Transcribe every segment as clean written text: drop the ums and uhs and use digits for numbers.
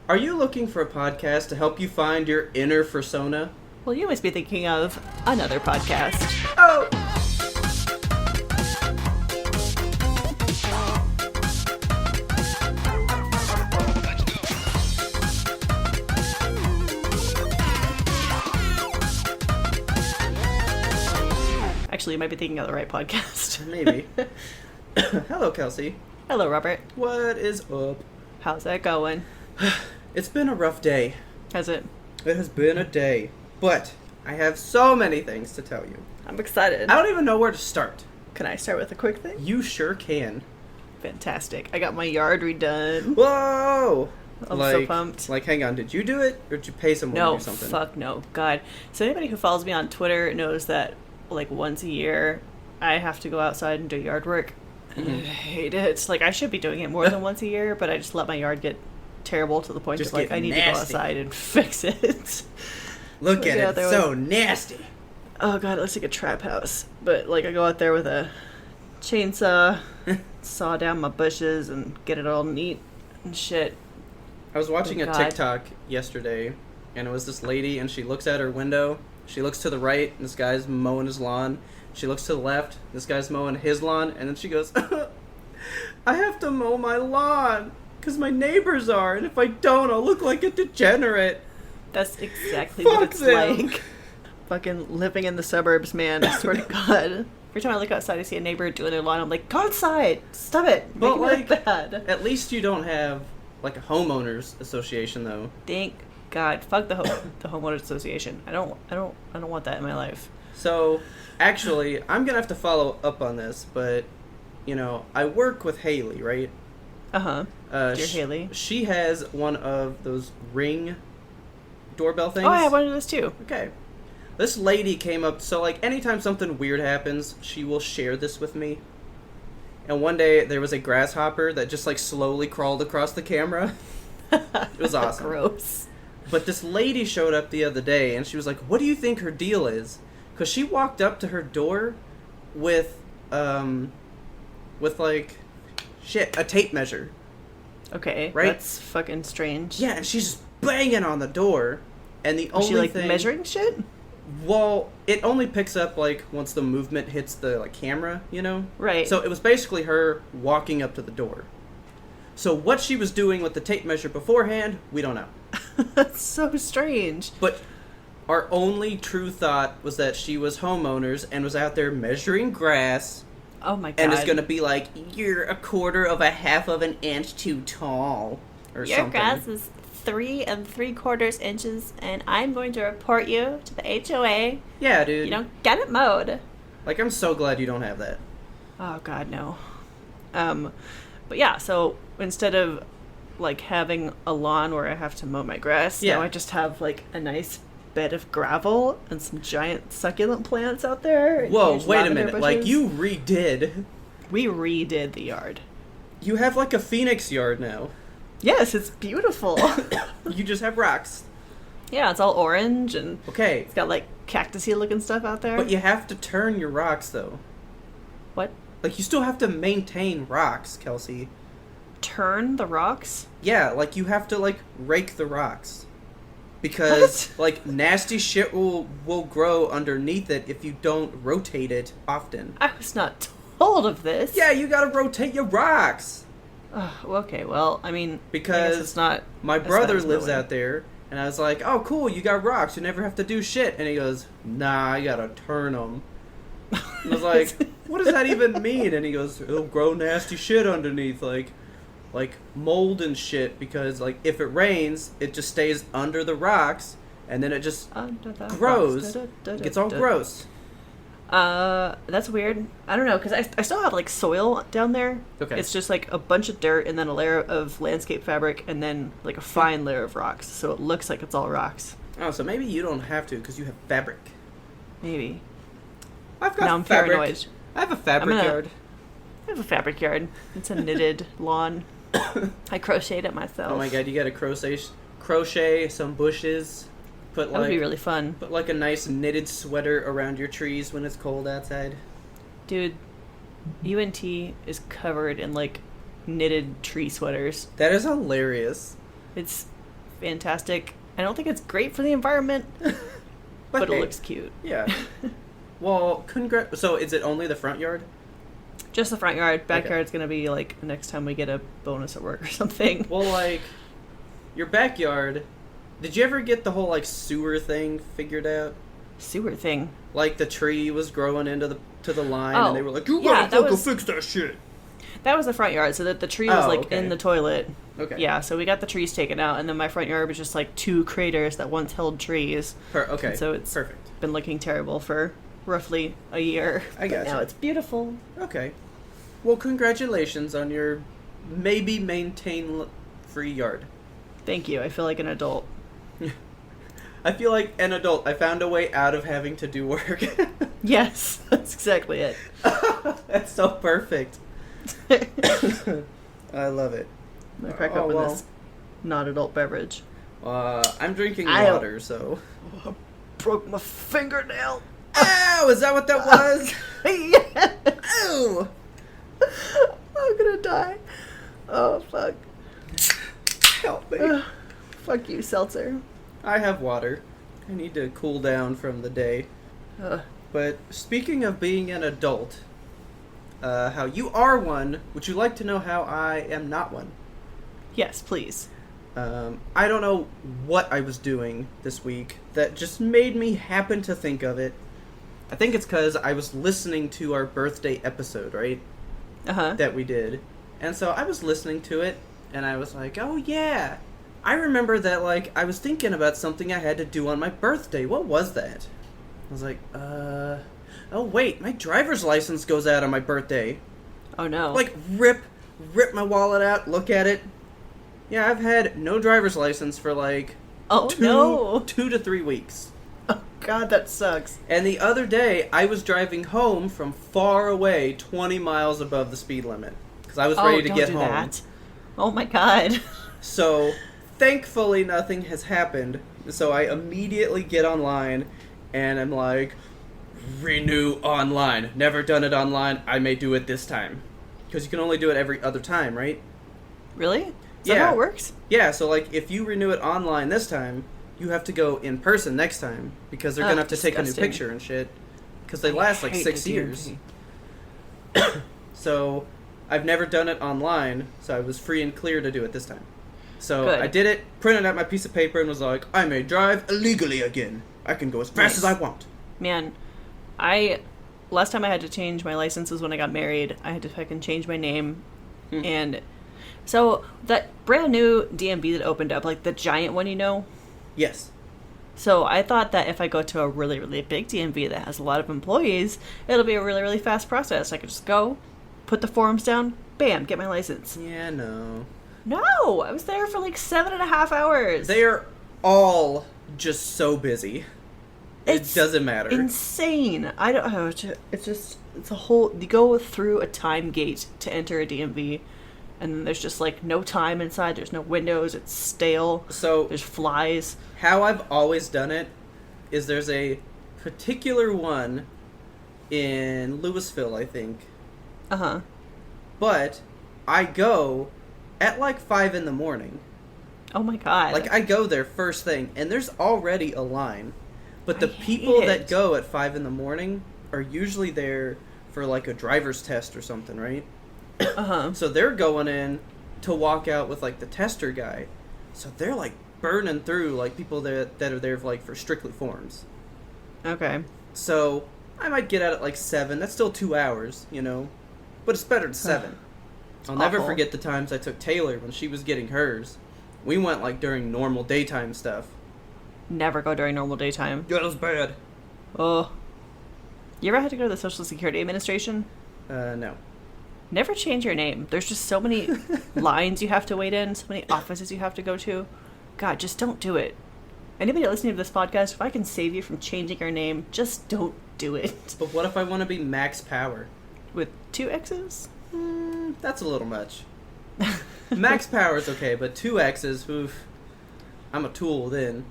Are you looking for a podcast to help you find your inner persona? Well, you must be thinking of another podcast. Oh! Actually, you might be thinking of the right podcast. Maybe. Hello, Kelsey. Hello, Robert. What is up? How's that going? It's been a rough day. Has it? It has been a day. But I have so many things to tell you. I'm excited. I don't even know where to start. Can I start with a quick thing? You sure can. Fantastic. I got my yard redone. Whoa! I'm so pumped. Like, hang on, did you do it? Or did you pay someone to do something? No, fuck no. God. So anybody who follows me on Twitter knows that, like, once a year, I have to go outside and do yard work. Mm-hmm. I hate it. Like, I should be doing it more than once a year, but I just let my yard get terrible to the point Just of, like, get I need nasty. to go outside and fix it. Look So at get it, out there it's so with- nasty. Oh god, it looks like a trap house. But, like, I go out there with a chainsaw, saw down my bushes, and get it all neat and shit. I was watching Oh, a God. TikTok yesterday, and it was this lady, and she looks at her window. She looks to the right, and this guy's mowing his lawn. She looks to the left, this guy's mowing his lawn, and then she goes, I have to mow my lawn, because my neighbors are, and if I don't, I'll look like a degenerate. That's exactly Fuck what it's them. like. Fucking living in the suburbs, man. I swear to God. Every time I look outside, I see a neighbor doing their lawn. I'm like, go outside! Stop it! But, Make it look like, bad. At least you don't have, like, a homeowners association, though. Thank God. Fuck the homeowners association. I don't want that in my life. So, actually, I'm gonna have to follow up on this, but, you know, I work with Haley, right? Uh-huh. Dear Haley. She has one of those Ring doorbell things. Oh, I have one of those too. Okay. This lady came up, so, like, anytime something weird happens, she will share this with me. And one day, there was a grasshopper that just, like, slowly crawled across the camera. It was awesome. Gross. But this lady showed up the other day, and she was like, what do you think her deal is? Because she walked up to her door with, like, a tape measure. Okay. Right? That's fucking strange. Yeah, and she's just banging on the door, and the Was only she, like, thing... measuring shit? Well, it only picks up, like, once the movement hits the, like, camera, you know? Right. So it was basically her walking up to the door. So what she was doing with the tape measure beforehand, we don't know. That's so strange. But our only true thought was that she was homeowners and was out there measuring grass Oh my God. and is going to be like, you're a quarter of a half of an inch too tall or Your something. grass is 3 3/4 inches, and I'm going to report you to the HOA. Yeah, dude. You don't get it mowed. Like, I'm so glad you don't have that. Oh God, no. But yeah, so instead of like having a lawn where I have to mow my grass, Yeah. now I just have like a nice bed of gravel and some giant succulent plants out there. and Whoa, huge wait a lavender minute. Like, bushes. you redid. We redid the yard. You have, like, a phoenix yard now. Yes, it's beautiful. You just have rocks. Yeah, it's all orange and Okay, it's got like cactusy looking stuff out there. but you have to turn your rocks, though. What? Like, you still have to maintain rocks, Kelsey. Turn the rocks? Yeah, like, you have to, like, rake the rocks. Because, What? like, nasty shit will grow underneath it if you don't rotate it often. I was not told of this. Yeah, you gotta rotate your rocks. Okay, well, I mean, I Because guess it's not. My as bad brother as lives mowing. out there, and I was like, oh, cool, you got rocks. You never have to do shit. And he goes, nah, I gotta turn them. And I was like, what does that even mean? And he goes, it'll grow nasty shit underneath, like mold and shit, because, like, if it rains, it just stays under the rocks, and then it just Under the grows. rocks. It gets all gross. That's weird. I don't know, because I still have, like, soil down there. Okay. It's just, like, a bunch of dirt and then a layer of landscape fabric and then, like, a fine layer of rocks. So it looks like it's all rocks. Oh, so maybe you don't have to, because you have fabric. Maybe. I've got Now I'm fabric. paranoid. I have a fabric gonna- yard. I have a fabric yard. It's a knitted lawn. I crocheted it myself. Oh my god, you gotta crochet some bushes. Put, That would be like, really fun. put, like, a nice knitted sweater around your trees when it's cold outside. Dude, UNT is covered in, like, knitted tree sweaters. That is hilarious. It's fantastic. I don't think it's great for the environment, but hey, it looks cute. Yeah. Well, so is it only the front yard? Just the front yard. Backyard's gonna be like next time we get a bonus at work or something. Well, like, your backyard, did you ever get the whole, like, sewer thing figured out? Sewer thing? Like, the tree was growing into the line, Oh, and they were like, you yeah, gotta fucking fix that shit. That was the front yard, so that the tree was, in the toilet. Okay. Yeah, so we got the trees taken out, and then my front yard was just, like, 2 craters that once held trees. Okay, and so it's perfect. been looking terrible for roughly a year. I gotcha. Now it's beautiful. Okay. Well, congratulations on your maybe maintain-free yard. Thank you. I feel like an adult. I feel like an adult. I found a way out of having to do work. Yes, that's exactly it. That's so perfect. I love it. I'm gonna crack open this non-adult beverage. I'm drinking water, so... I broke my fingernail. Ow! Is that what that was? Yeah. Ow! I'm gonna die. Oh, fuck. Help me. Fuck you, seltzer. I have water. I need to cool down from the day. But speaking of being an adult, how you are one, would you like to know how I am not one? Yes, please. I don't know what I was doing this week that just made me happen to think of it. I think it's because I was listening to our birthday episode, right? Uh-huh. That we did. And so I was listening to it, and I was like, oh yeah, I remember that, like, I was thinking about something I had to do on my birthday. What was that? I was like, oh wait, my driver's license goes out on my birthday. Oh no. Like, rip my wallet out, look at it. Yeah, I've had no driver's license for, like, 2 to 3 weeks. Oh god, that sucks. And the other day, I was driving home from far away, 20 miles above the speed limit. Because I was ready to get home. That. Oh my god. So, thankfully nothing has happened. So I immediately get online, and I'm like, renew online. Never done it online, I may do it this time. Because you can only do it every other time, right? Really? Is that how it works? Yeah, so like, if you renew it online this time, you have to go in person next time, because they're gonna have to take a new picture and shit, because they last like 6 years. So I've never done it online, so I was free and clear to do it this time. So Good. I did it, printed out my piece of paper, and was like, I may drive illegally again. I can go as fast as I want. Man, last time I had to change my license was when I got married. I had to fucking change my name. And so that brand new DMV that opened up, like the giant one, you know? Yes. So I thought that if I go to a really, really big DMV that has a lot of employees, it'll be a really, really fast process. I could just go, put the forms down, bam, get my license. Yeah, no. No! I was there for like 7.5 hours. They're all just so busy. It doesn't matter. Insane. I don't know. It's a whole... You go through a time gate to enter a DMV, and then there's just, like, no time inside. There's no windows. It's stale. So there's flies. How I've always done it is there's a particular one in Louisville, I think. Uh-huh. But I go at, like, 5 in the morning. Oh, my God. Like, I go there first thing, and there's already a line. But the people that go at 5 in the morning are usually there for, like, a driver's test or something, right? Uh-huh. So they're going in to walk out with, like, the tester guy. So they're, like, burning through, like, people that are there, like, for strictly forms. Okay. So I might get out at, like, 7. That's still 2 hours, you know? But it's better than 7. I'll never forget the times I took Taylor when she was getting hers. We went, like, during normal daytime stuff. Never go during normal daytime. Yeah, it was bad. Oh. You ever had to go to the Social Security Administration? No. Never change your name. There's just so many lines you have to wait in, so many offices you have to go to. God, just don't do it. Anybody listening to this podcast, if I can save you from changing your name, just don't do it. But what if I want to be Max Power? With 2 X's? That's a little much. Max Power is okay, but 2 X's, oof. I'm a tool then.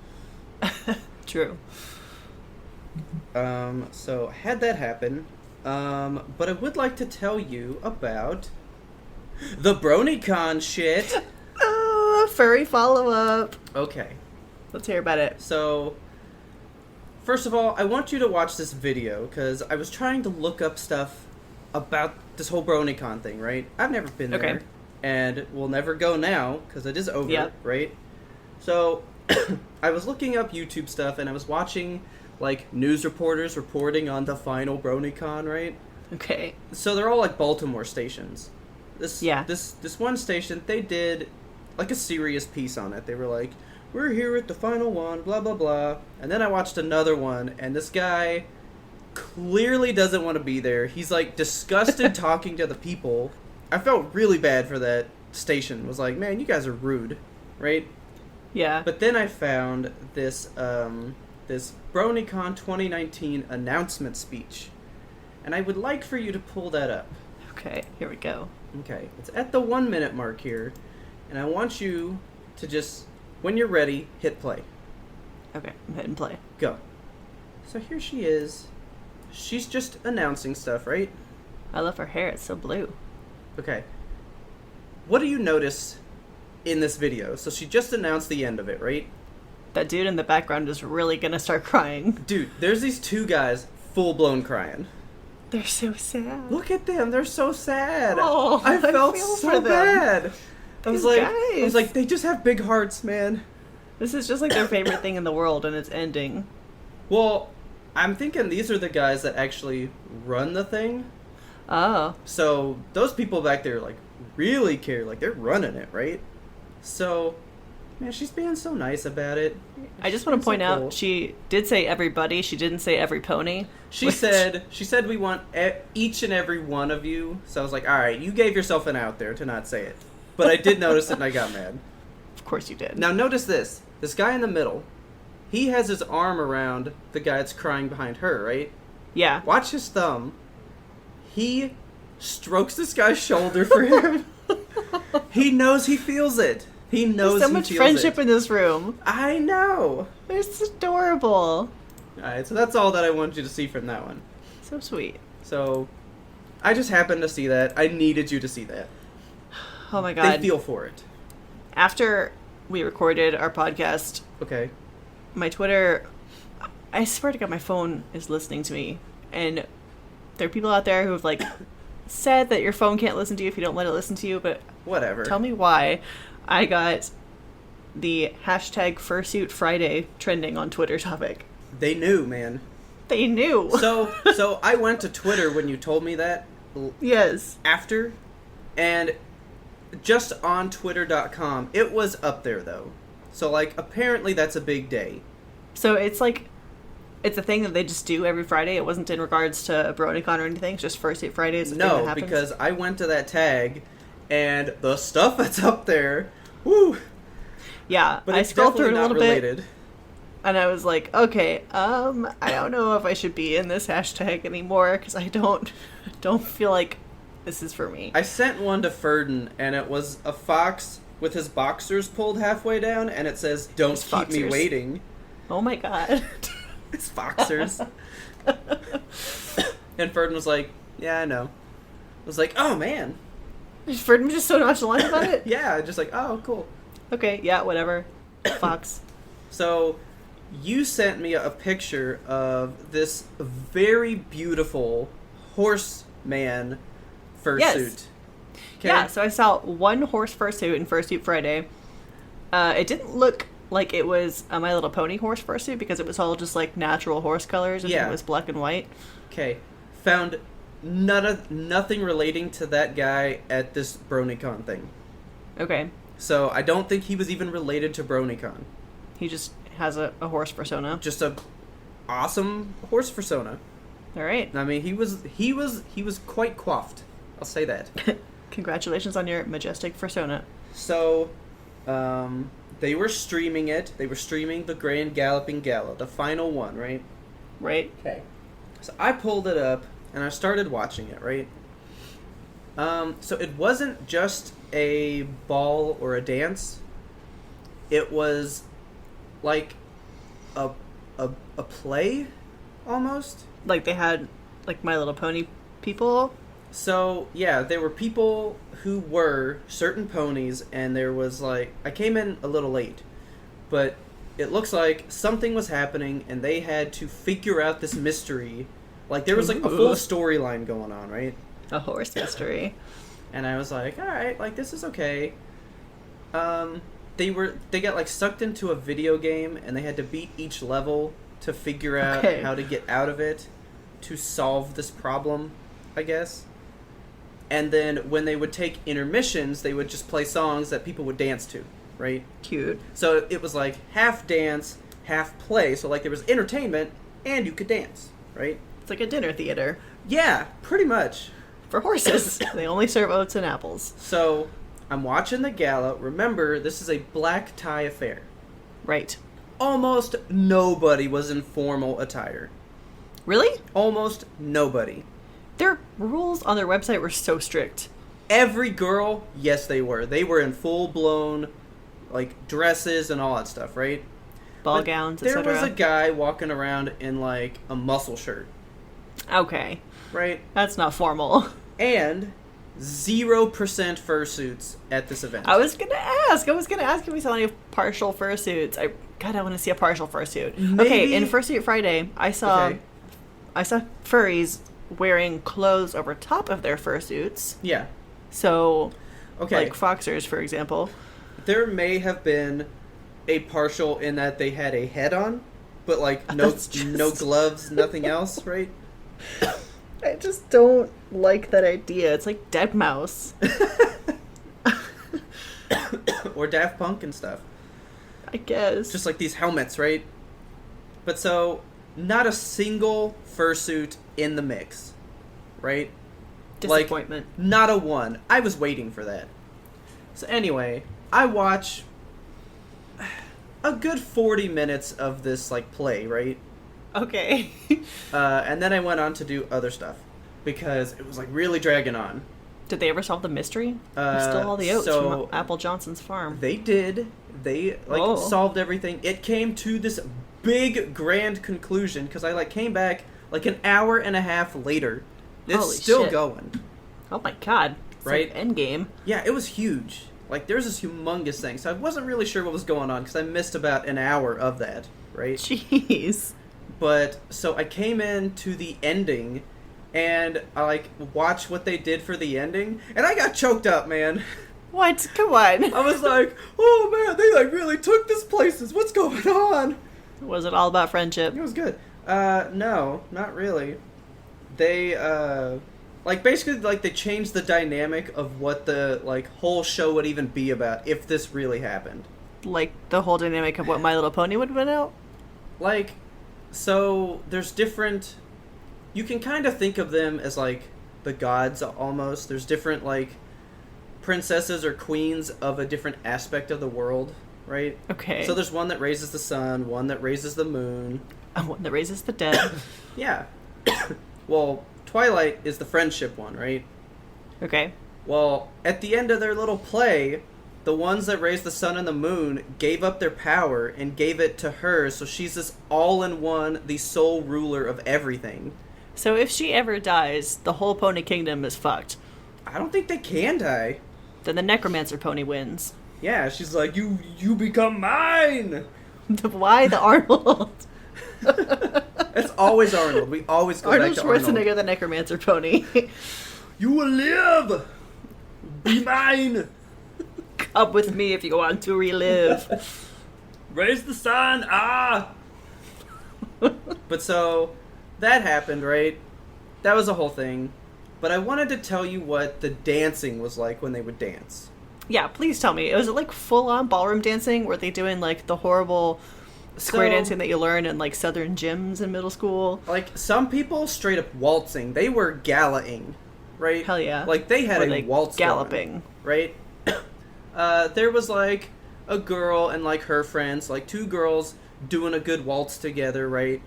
True. So had that happen. But I would like to tell you about the BronyCon shit. a furry follow-up. Okay. Let's hear about it. So, first of all, I want you to watch this video, because I was trying to look up stuff about this whole BronyCon thing, right? I've never been there, and will never go now, because it is over, right? So, I was looking up YouTube stuff, and I was watching, like, news reporters reporting on the final BronyCon, right? Okay. So they're all, like, Baltimore stations. This one station, they did, like, a serious piece on it. They were like, we're here at the final one, blah, blah, blah. And then I watched another one, and this guy clearly doesn't want to be there. He's, like, disgusted talking to the people. I felt really bad for that station. Was like, man, you guys are rude, right? Yeah. But then I found this, this BronyCon 2019 announcement speech. And I would like for you to pull that up. Okay, here we go. Okay, it's at the 1 minute mark here. And I want you to just, when you're ready, hit play. Okay, I'm hitting play. Go. So here she is. She's just announcing stuff, right? I love her hair, it's so blue. Okay. What do you notice in this video? So she just announced the end of it, right? That dude in the background is really gonna start crying. Dude, there's these two guys full-blown crying. They're so sad. Look at them, they're so sad. Oh, I felt feel so for them. bad. I was Guys. like, they just have big hearts, man. This is just like their favorite thing in the world, and it's ending. Well, I'm thinking these are the guys that actually run the thing. Oh. So those people back there, like, really care. Like, they're running it, right? So, man, she's being so nice about it. I just want to point out, she did say everybody. She didn't say every pony. She said we want each and every one of you. So I was like, all right, you gave yourself an out there to not say it. But I did notice it and I got mad. Of course you did. Now notice this. This guy in the middle, he has his arm around the guy that's crying behind her, right? Yeah. Watch his thumb. He strokes this guy's shoulder for him. He knows he feels it. He knows There's so much friendship in this room. I know. It's adorable. Alright, so that's all that I wanted you to see from that one. So sweet. So, I just happened to see that. I needed you to see that. Oh my god. They feel for it. After we recorded our podcast, Okay. my Twitter, I swear to God, my phone is listening to me. And there are people out there who have, like, said that your phone can't listen to you if you don't let it listen to you, but Whatever. tell me why. I got the hashtag Fursuit Friday trending on Twitter topic. They knew, man. They knew. So I went to Twitter when you told me that. Yes. After, and just on Twitter.com, it was up there though. So like, apparently that's a big day. So it's like, it's a thing that they just do every Friday. It wasn't in regards to BronyCon or anything. It's just Fursuit Friday is a thing that No, happens. because I went to that tag, and the stuff that's up there, woo. Yeah, But I it's scrolled through it a definitely little not bit. related. And I was like, okay, I don't know if I should be in this hashtag anymore because I don't feel like this is for me. I sent one to Ferdin, and it was a fox with his boxers pulled halfway down, and it says, "Don't His keep me boxers. waiting." Oh my god. It's boxers. And Ferdin was like, "Yeah, I know." I was like, "Oh man." Ferdinand was just so nonchalant about it? Yeah, just like, "Oh, cool." Okay, yeah, whatever. Fox. So, you sent me a picture of this very beautiful horseman fursuit. Yes. Yeah, so I saw one horse fursuit in Fursuit Friday. It didn't look like it was a My Little Pony horse fursuit because it was all just like natural horse colors and Yeah. it was black and white. Okay, found nothing relating to that guy at this BronyCon thing. Okay. So I don't think he was even related to BronyCon. He just has a horse persona. Just a awesome horse persona. All right. I mean, he was quite coiffed. I'll say that. Congratulations on your majestic persona. So, they were streaming it. They were streaming the Grand Galloping Gala, the final one, right? Right? Okay. So I pulled it up and I started watching it, right? So it wasn't just a ball or a dance. It was like a play almost. Like they had like My Little Pony people. So, yeah, there were people who were certain ponies, and there was like, I came in a little late, but it looks like something was happening, and they had to figure out this mystery. Like, there was like a full storyline going on, right? A horse mystery. And I was like, alright, like, this is okay. They got like sucked into a video game, and they had to beat each level to figure out how to get out of it to solve this problem, I guess. And then when they would take intermissions, they would just play songs that people would dance to, right? Cute. So it was like half dance, half play. So like there was entertainment and you could dance, right? It's like a dinner theater. Yeah, pretty much. For horses. They only serve oats and apples. So I'm watching the gala. Remember, this is a black tie affair. Right. Almost nobody was in formal attire. Really? Almost nobody. Their rules on their website were so strict. Every girl, yes, they were. They were in full-blown, like, dresses and all that stuff, right? Ball gowns, etc. There was a guy walking around in, like, a muscle shirt. Okay. Right? That's not formal. And 0% fursuits at this event. I was gonna ask if we saw any partial fursuits. I want to see a partial fursuit. Maybe. Okay, in Fursuit Friday, I saw furries wearing clothes over top of their fursuits. Yeah. So, okay, like Foxers, for example. There may have been a partial in that they had a head on, but like no gloves, nothing else, right? I just don't like that idea. It's like Dead Mouse. Or Daft Punk and stuff. I guess. Just like these helmets, right? But so, not a single fursuit in the mix, right? Disappointment. Like, not a one. I was waiting for that. So anyway, I watch a good 40 minutes of this, like, play, right? Okay. And then I went on to do other stuff because it was, like, really dragging on. Did they ever solve the mystery? You stole all the oats from Apple Johnson's farm. They did. They, like, solved everything. It came to this big, grand conclusion because I, like, came back, like, an hour and a half later. It's Holy still shit. going. Oh my god. It's right? Like Endgame. Yeah, it was huge. Like, there's this humongous thing. So I wasn't really sure what was going on because I missed about an hour of that, right? Jeez. But, so I came in to the ending, and I, like, watched what they did for the ending, and I got choked up, man. What? Come on. I was like, oh, man, they, like, really took this places. What's going on? Was it all about friendship? It was good. No, not really. They, like, basically, like, they changed the dynamic of what the, like, whole show would even be about if this really happened. Like, the whole dynamic of what My Little Pony would have been out? Like, so, there's different... You can kind of think of them as, like, the gods, almost. There's different, like, princesses or queens of a different aspect of the world, right? Okay. So there's one that raises the sun, one that raises the moon. One that raises the dead. Yeah. Well, Twilight is the friendship one, right? Okay. Well, at the end of their little play, the ones that raised the sun and the moon gave up their power and gave it to her, so she's this all-in-one, the sole ruler of everything. So if she ever dies, the whole pony kingdom is fucked. I don't think they can die. Then the necromancer pony wins. Yeah, she's like, you become mine! Why the Arnold? It's always Arnold. We always go Arnold back to Arnold. Schwarzenegger, the necromancer pony. You will live! Be mine! Come with me if you want to relive. Raise the sun! Ah! But so, that happened, right? That was the whole thing. But I wanted to tell you what the dancing was like when they would dance. Yeah, please tell me. Was it like full-on ballroom dancing? Were they doing like the horrible square dancing that you learn in like southern gyms in middle school? Like, some people straight up waltzing. They were galaing, right? Hell yeah. Like, they had a waltz galloping. Going, right? There was like a girl and like her friends, like two girls doing a good waltz together, right?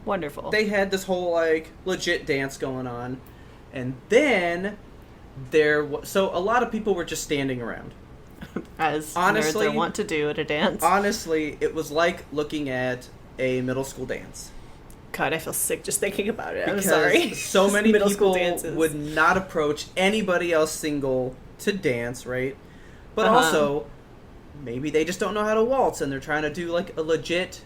Wonderful. They had this whole like legit dance going on. And then so a lot of people were just standing around. As honestly, nerds want to do at a dance. Honestly, it was like looking at a middle school dance. God, I feel sick just thinking about it. I'm Because sorry. so many Middle school people dances. would not approach anybody else single to dance, right? But Uh-huh. also, maybe they just don't know how to waltz and they're trying to do like a legit,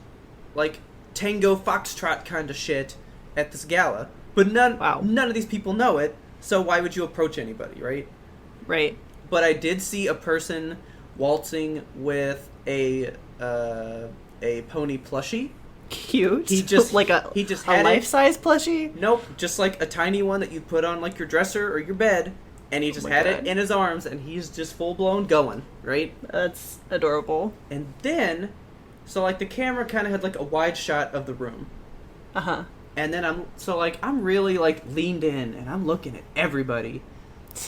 like tango foxtrot kind of shit at this gala. But none of these people know it, so why would you approach anybody, right? Right. But I did see a person waltzing with a pony plushie. Cute. He just like had a life-size plushie? Nope, just like a tiny one that you put on like your dresser or your bed, and he just had it in his arms, and he's just full-blown going, right? That's adorable. And then, so like the camera kind of had like a wide shot of the room. Uh-huh. And then I'm really like leaned in, and I'm looking at everybody,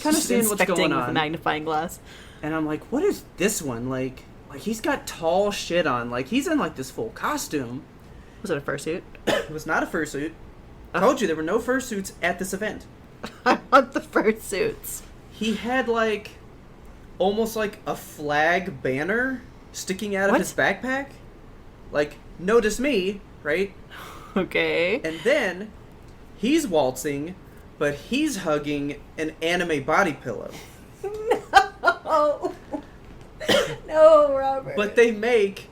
kind of Just seeing what's inspecting going with a on. magnifying glass. And I'm like, what is this one? Like he's got tall shit on. Like he's in like this full costume. Was it a fursuit? It was not a fursuit. I told you there were no fursuits at this event. I want the fursuits. He had like almost like a flag banner sticking out of his backpack. Like, notice me, right? Okay. And then he's waltzing, but he's hugging an anime body pillow. No. No, Robert. But they make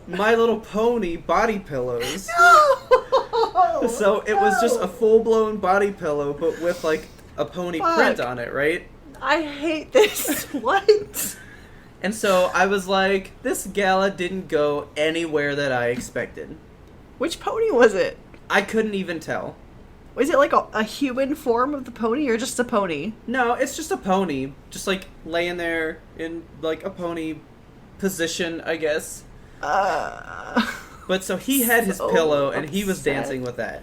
My Little Pony body pillows. No. So it was just a full-blown body pillow, but with like a pony print on it, right? I hate this. What? And so I was like, this gala didn't go anywhere that I expected. Which pony was it? I couldn't even tell. Was it like a human form of the pony or just a pony? No, it's just a pony. Just like laying there in like a pony position, I guess. But so he had his pillow and he was dancing with that.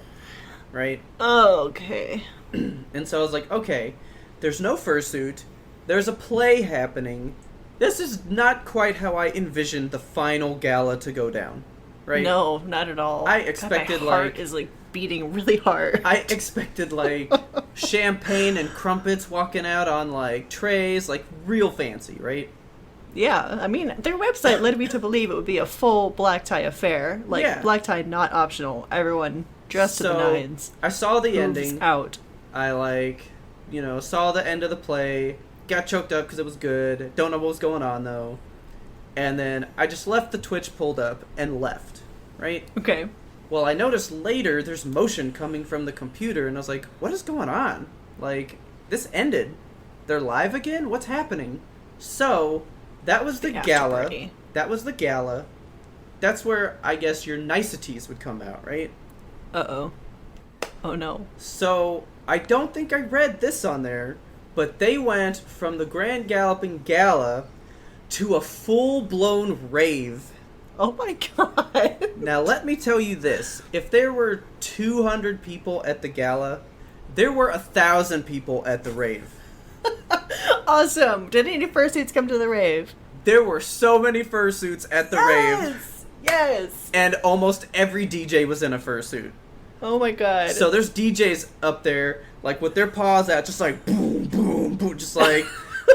Right? Oh, okay. And so I was like, okay, there's no fursuit. There's a play happening. This is not quite how I envisioned the final gala to go down. Right? No, not at all. I expected God, my heart is like beating really hard. I expected like champagne and crumpets walking out on like trays, like real fancy, right? Yeah, I mean, their website led me to believe it would be a full black tie affair. Like, black tie not optional. Everyone dressed to the nines. I saw the ending. Out. I saw the end of the play. Got choked up because it was good. Don't know what was going on though. And then I just left the Twitch pulled up and left, right? Okay. Well, I noticed later there's motion coming from the computer, and I was like, what is going on? Like, this ended. They're live again? What's happening? So, that was the gala. Party. That was the gala. That's where, I guess, your niceties would come out, right? Uh-oh. Oh, no. So, I don't think I read this on there, but they went from the Grand Galloping Gala to a full-blown rave. Oh my god. Now, let me tell you this. If there were 200 people at the gala, there were 1,000 people at the rave. Awesome. Did any fursuits come to the rave? There were so many fursuits at the rave. Yes. And almost every DJ was in a fursuit. Oh my god. So there's DJs up there, like, with their paws out, just like, boom, boom, boom, just like,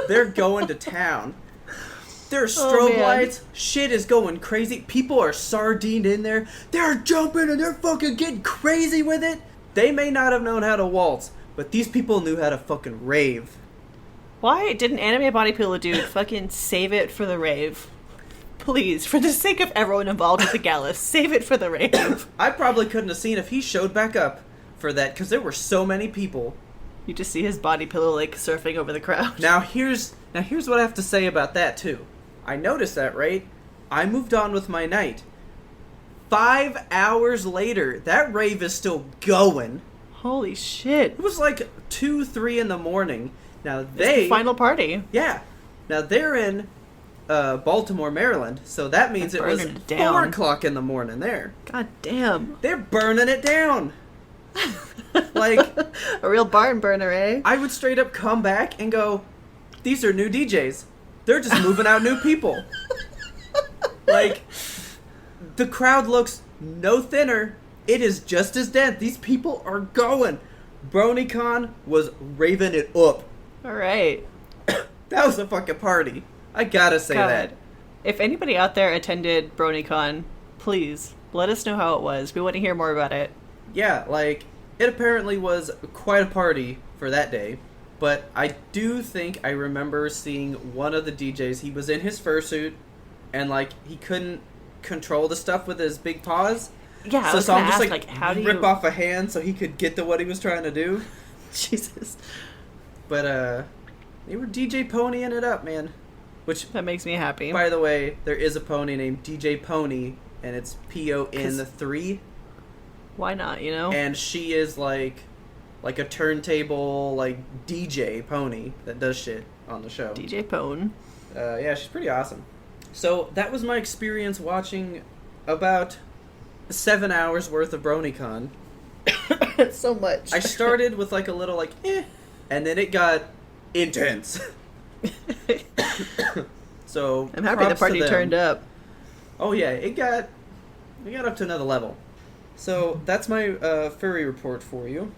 they're going to town. There's strobe lights. Shit is going crazy. People are sardined in there. They're jumping and they're fucking getting crazy with it. They may not have known how to waltz, but these people knew how to fucking rave. Why didn't Anime Body Pillow Dude fucking save it for the rave? Please, for the sake of everyone involved with the gala, save it for the rave. I probably couldn't have seen if he showed back up for that, because there were so many people. You just see his body pillow, like, surfing over the crowd. Now here's what I have to say about that, too. I noticed that, right? I moved on with my night. 5 hours later, that rave is still going. Holy shit. It was like 2, 3 in the morning. Now It's the final party. Yeah. Now they're in Baltimore, Maryland, so that means it was 4 o'clock in the morning there. God damn. They're burning it down. Like, a real barn burner, eh? I would straight up come back and go, these are new DJs. They're just moving out new people. Like, the crowd looks no thinner. It is just as dense. These people are going. BronyCon was raving it up. Alright. That was a fucking party. I gotta say that. If anybody out there attended BronyCon, please let us know how it was. We want to hear more about it. yeah, like, it apparently was quite a party for that day. But I do think I remember seeing one of the DJs. He was in his fursuit, and, like, he couldn't control the stuff with his big paws. Yeah, I so was saw gonna him just, ask, like, how do rip you... off a hand so he could get to what he was trying to do. Jesus. But, they were DJ ponying it up, man. Which, That makes me happy. by the way, there is a pony named DJ Pony, and it's PON3. Why not, you know? And she is, like a turntable, like, DJ pony that does shit on the show. DJ Pone. Yeah, she's pretty awesome. So, that was my experience watching about 7 hours worth of BronyCon. So much. I started with, like, a little, like, and then it got intense. So, I'm happy the props to party them. turned up. Oh, yeah, it got up to another level. So, that's my furry report for you.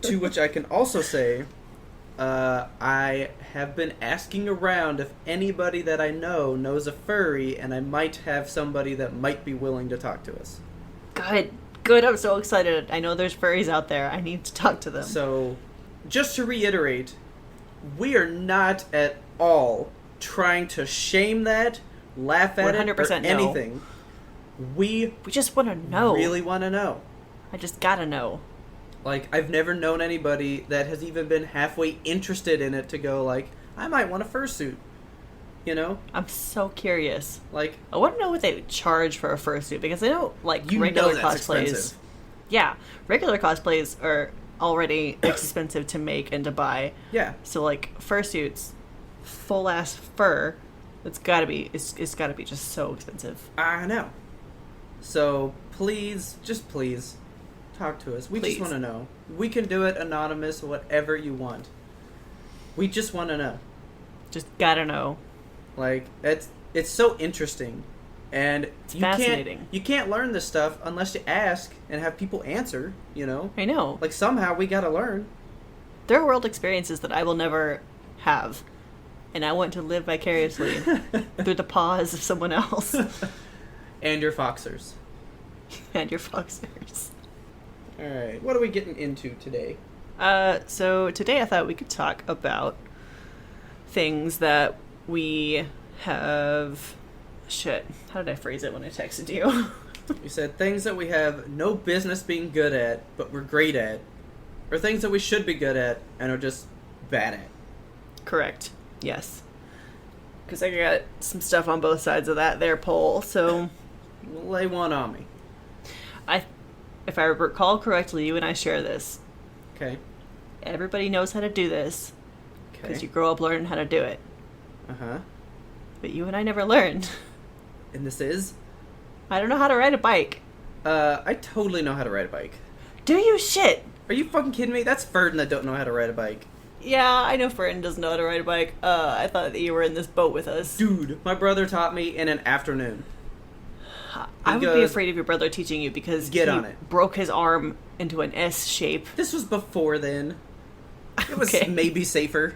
To which I can also say, I have been asking around if anybody that I know knows a furry, and I might have somebody that might be willing to talk to us. Good. I'm so excited. I know there's furries out there. I need to talk to them. So, just to reiterate, we are not at all trying to shame that, laugh at it, or 100% no. anything. We just want to know. really want to know. I just gotta know. Like, I've never known anybody that has even been halfway interested in it to go, like, I might want a fursuit. You know? I'm so curious. Like, I want to know what they would charge for a fursuit, because I know, like, you regular know that's cosplays. expensive. Yeah, regular cosplays are already expensive to make and to buy. Yeah. So, like, fursuits, full ass fur, it's gotta be just so expensive. I know. So, please, just please, talk to us. We Please. just want to know. We can do it anonymous, whatever you want. We just want to know. Just gotta know. Like, it's so interesting. And It's fascinating. You can't learn this stuff unless you ask and have people answer, you know? I know. Like, somehow we gotta learn. There are world experiences that I will never have, and I want to live vicariously through the paws of someone else. And your foxers. And your foxers. Alright, what are we getting into today? So today I thought we could talk about things that we have... Shit, how did I phrase it when I texted you? You said things that we have no business being good at, but we're great at. Or things that we should be good at, and are just bad at. Correct. Yes. Because I got some stuff on both sides of that there poll, so... Lay one on me. If I recall correctly, you and I share this. Okay. Everybody knows how to do this, because Okay. you grow up learning how to do it. Uh-huh. But you and I never learned. And this is? I don't know how to ride a bike. I totally know how to ride a bike. Do you shit? Are you fucking kidding me? That's Ferdin that don't know how to ride a bike. Yeah, I know Fern doesn't know how to ride a bike. I thought that you were in this boat with us. Dude, my brother taught me in an afternoon. I would be goes, afraid of your brother teaching you because Get he on it. broke his arm into an S shape. This was before then. It was Okay. maybe safer.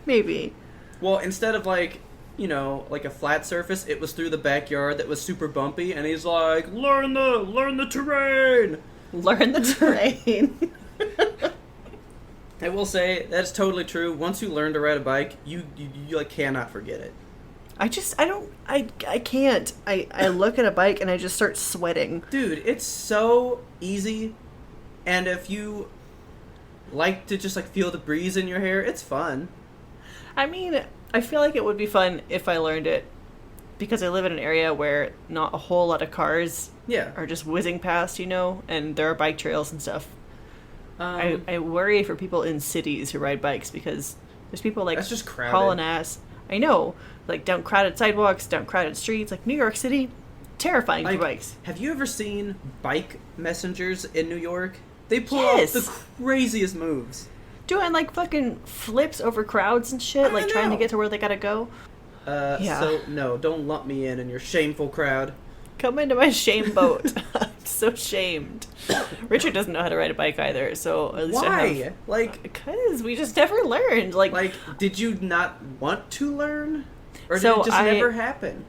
Maybe. Well, instead of like, you know, like a flat surface, it was through the backyard that was super bumpy, and he's like, learn the terrain! Learn the terrain. I will say, that's totally true. Once you learn to ride a bike, you like cannot forget it. I can't. I look at a bike and I just start sweating. Dude, it's so easy, and if you like to just like feel the breeze in your hair, it's fun. I mean, I feel like it would be fun if I learned it because I live in an area where not a whole lot of cars Yeah. are just whizzing past, you know, and there are bike trails and stuff. I worry for people in cities who ride bikes because there's people like That's just crowded. hauling ass. I know, like down crowded sidewalks, down crowded streets, like New York City, terrifying Like, for bikes. have you ever seen bike messengers in New York? They pull Yes. off the craziest moves. Doing like fucking flips over crowds and shit, I like trying to know. get to where they gotta go. Yeah. So, no, don't lump me in your shameful crowd. Come into my shame boat. I'm so shamed. Richard doesn't know how to ride a bike either, so at least I Why? have. Like, Because we just never learned. Like, did you not want to learn? Or did So it just I- never happen?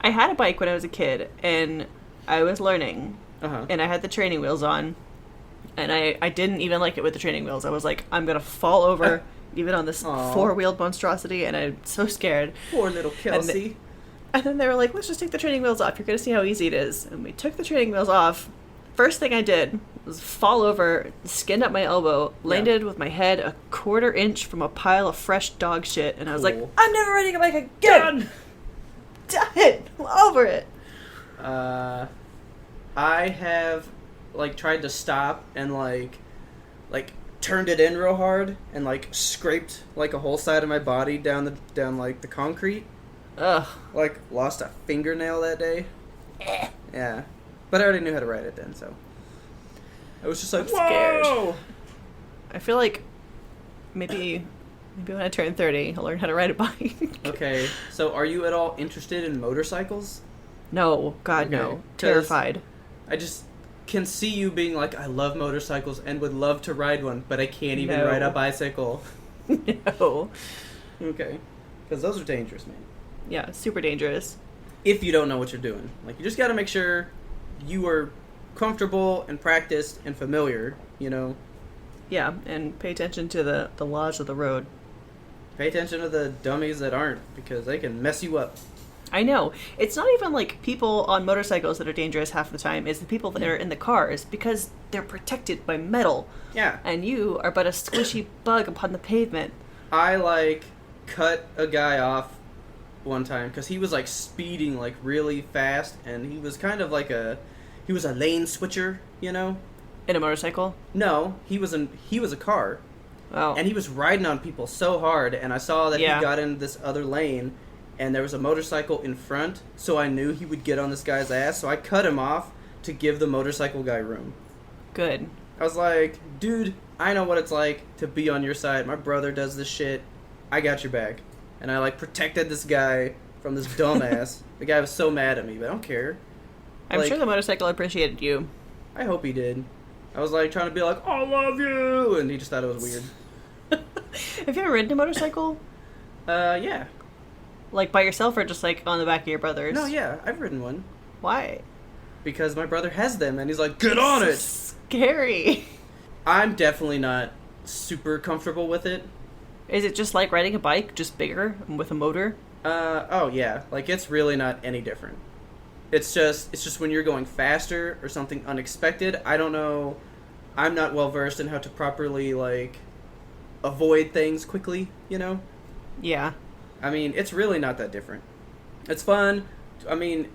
I had a bike when I was a kid, and I was learning, and I had the training wheels on, and I didn't even like it with the training wheels. I was like, I'm gonna fall over even on this four-wheeled monstrosity, and I'm so scared. Poor little Kelsey. And then they were like, let's just take the training wheels off. You're gonna see how easy it is. And we took the training wheels off. First thing I did was fall over, skinned up my elbow, landed with my head a 1/4 inch from a pile of fresh dog shit, and I was like, I'm never riding a bike again! Done! I'm over it! I have, like, tried to stop and, like, turned it in real hard and, like, scraped, like, a whole side of my body down the concrete. Ugh. Like, lost a fingernail that day. Yeah. But I already knew how to ride it then, so. I was just like, scared. Whoa! I feel like maybe when I turn 30, I'll learn how to ride a bike. Okay, so are you at all interested in motorcycles? No, God, Okay, no. Terrified. I just can see you being like, I love motorcycles and would love to ride one, but I can't even No. ride a bicycle. No. Okay. Because those are dangerous, man. Yeah, super dangerous. If you don't know what you're doing. Like, you just gotta make sure you are comfortable and practiced and familiar, you know? Yeah, and pay attention to the laws of the road. Pay attention to the dummies that aren't, because they can mess you up. I know. It's not even like people on motorcycles that are dangerous half the time. It's the people that are in the cars, because they're protected by metal. Yeah. And you are but a squishy bug upon the pavement. I, like, cut a guy off one time, because he was, like, speeding, like, really fast, and he was kind of like he was a lane switcher, you know? In a motorcycle? No, he was a car. Oh. And he was riding on people so hard, and I saw that he got in this other lane, and there was a motorcycle in front, so I knew he would get on this guy's ass, so I cut him off to give the motorcycle guy room. Good. I was like, dude, I know what it's like to be on your side. My brother does this shit. I got your back. And I, like, protected this guy from this dumbass. The guy was so mad at me, but I don't care. I'm sure the motorcycle appreciated you. I hope he did. I was, like, trying to be like, I love you! And he just thought it was weird. Have you ever ridden a motorcycle? Yeah. Like, by yourself or just, like, on the back of your brother's? No, yeah, I've ridden one. Why? Because my brother has them, and he's like, get on it! Scary. I'm definitely not super comfortable with it. Is it just like riding a bike, just bigger and with a motor? Oh yeah, like it's really not any different. It's just when you're going faster or something unexpected. I don't know. I'm not well versed in how to properly like avoid things quickly, you know? Yeah. I mean, it's really not that different. It's fun. I mean,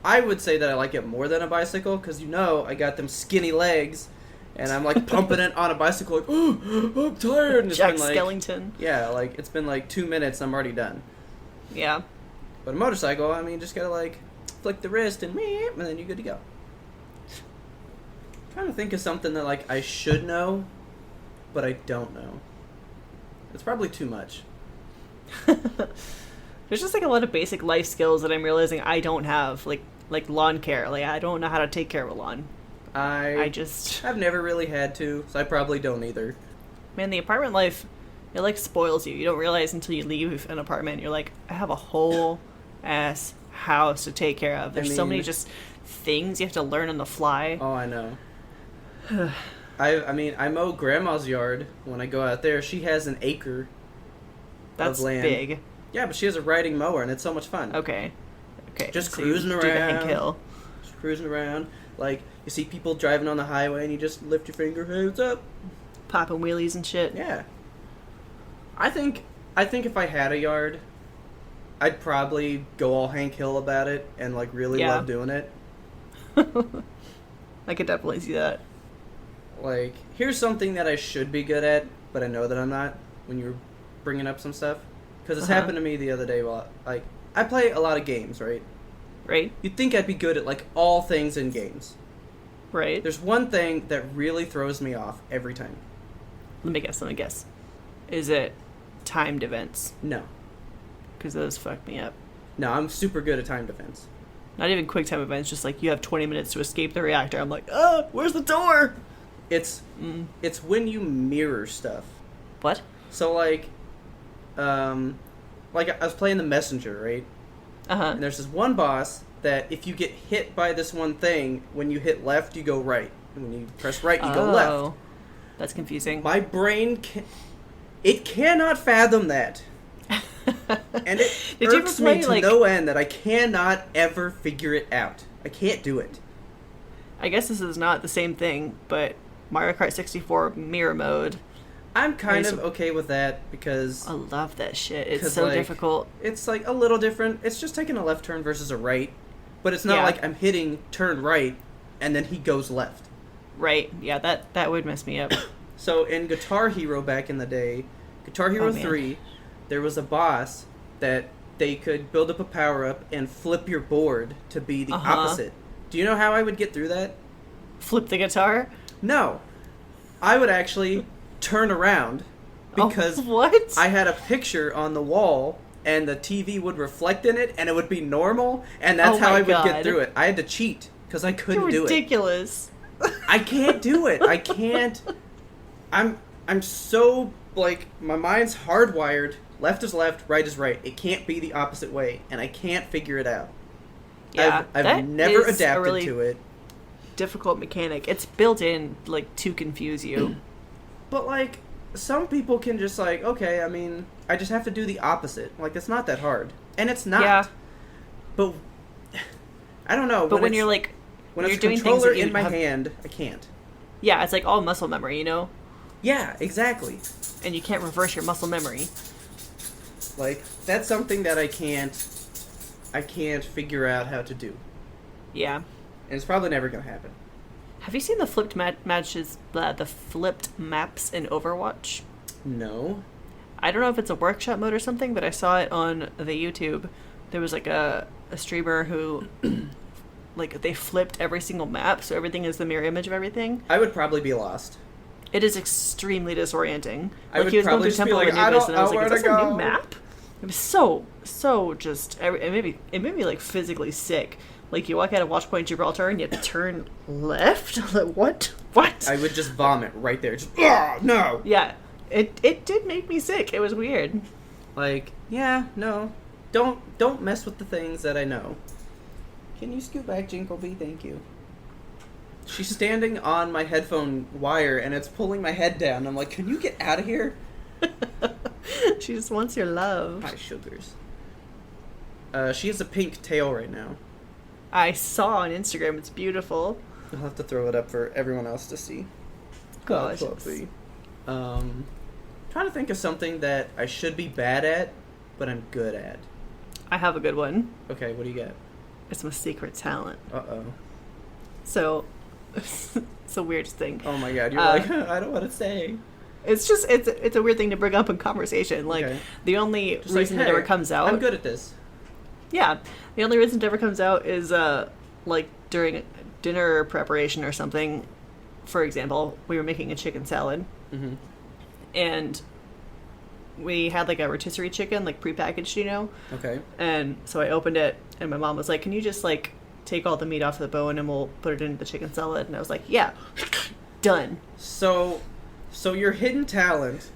I would say that I like it more than a bicycle because, you know, I got them skinny legs and I'm like pumping it on a bicycle like, oh, I'm tired. And it's Jack been, like, Skellington. Yeah, like it's been like 2 minutes and I'm already done. Yeah. But a motorcycle, I mean, just gotta like flick the wrist and then you're good to go. I'm trying to think of something that like I should know, but I don't know. It's probably too much. There's just like a lot of basic life skills that I'm realizing I don't have, like lawn care. Like I don't know how to take care of a lawn. I've never really had to, so I probably don't either. Man, the apartment life, it like spoils you. You don't realize until you leave an apartment. You're like, I have a whole ass house to take care of. There's so many just things you have to learn on the fly. Oh, I know. I mow grandma's yard when I go out there. She has an acre That's of land. big. Yeah, but she has a riding mower, and it's so much fun. Okay. Just so cruising you around. Do the Hank Hill. Just cruising around. Like, you see people driving on the highway, and you just lift your finger, hey, what's up? Popping wheelies and shit. Yeah. I think if I had a yard, I'd probably go all Hank Hill about it and, like, really love doing it. I could definitely see that. Like, here's something that I should be good at, but I know that I'm not when you're bringing up some stuff. Because it's happened to me the other day while, like, I play a lot of games, right? Right. You'd think I'd be good at, like, all things in games. Right. There's one thing that really throws me off every time. Let me guess. Is it timed events? No. Because those fuck me up. No, I'm super good at time defense. Not even quick time events, just like you have 20 minutes to escape the reactor. I'm like, where's the door? It's when you mirror stuff. What? So, like I was playing the messenger, right? Uh-huh. And there's this one boss that if you get hit by this one thing, when you hit left, you go right. And when you press right, you go left. That's confusing. My brain it cannot fathom that. And it irks me to no end that I cannot ever figure it out. I can't do it. I guess this is not the same thing, but Mario Kart 64 mirror mode. I'm kind of okay with that because I love that shit. It's so difficult. It's like a little different. It's just taking a left turn versus a right, but it's not like I'm hitting turn right and then he goes left. Right. Yeah, that would mess me up. So in Guitar Hero back in the day, Guitar Hero 3, there was a boss that they could build up a power-up and flip your board to be the opposite. Do you know how I would get through that? Flip the guitar? No. I would actually turn around because what? I had a picture on the wall and the TV would reflect in it and it would be normal and that's how I would get through it. I had to cheat because I couldn't do it. Ridiculous. I can't do it. I can't. I'm so, like, my mind's hardwired. Left is left, right is right. It can't be the opposite way, and I can't figure it out. Yeah, I've never adapted to it. Difficult mechanic. It's built in, like, to confuse you. But, like, some people can just, like, okay, I mean, I just have to do the opposite. Like, it's not that hard. And it's not. Yeah. But, I don't know. But when you're, like, when it's a doing controller things in my hand, I can't. Yeah, it's like all muscle memory, you know? Yeah, exactly. And you can't reverse your muscle memory. Like, that's something that I can't figure out how to do. Yeah. And it's probably never going to happen. Have you seen the flipped matches, the flipped maps in Overwatch? No. I don't know if it's a workshop mode or something, but I saw it on the YouTube. There was like a streamer who, like, they flipped every single map, so everything is the mirror image of everything. I would probably be lost. It is extremely disorienting. I would probably just be like, I don't know where to go. Is this a new map? It was so just, it made me like physically sick. Like, you walk out of Watch Point Gibraltar and you have to turn left? Like, what? I would just vomit right there. Just, no! Yeah, it did make me sick. It was weird. Like, yeah, no. Don't mess with the things that I know. Can you scoot back, Jinkleby? Thank you. She's standing on my headphone wire and it's pulling my head down. I'm like, can you get out of here? She just wants your love. Hi, sugars. She has a pink tail right now. I saw on Instagram. It's beautiful. I'll have to throw it up for everyone else to see. Gosh. Trying to think of something that I should be bad at, but I'm good at. I have a good one. Okay, what do you got? It's my secret talent. Uh-oh. So, it's the weirdest thing. Oh my god, you're like, I don't want to say. It's just, it's a weird thing to bring up in conversation. Like, the only just reason like, it ever comes out... I'm good at this. Yeah. The only reason it ever comes out is, like, during dinner preparation or something. For example, we were making a chicken salad. Mm-hmm. And we had, like, a rotisserie chicken, like, prepackaged, you know? Okay. And so I opened it, and my mom was like, can you just, like, take all the meat off the bone and we'll put it into the chicken salad? And I was like, yeah. Done. So your hidden talent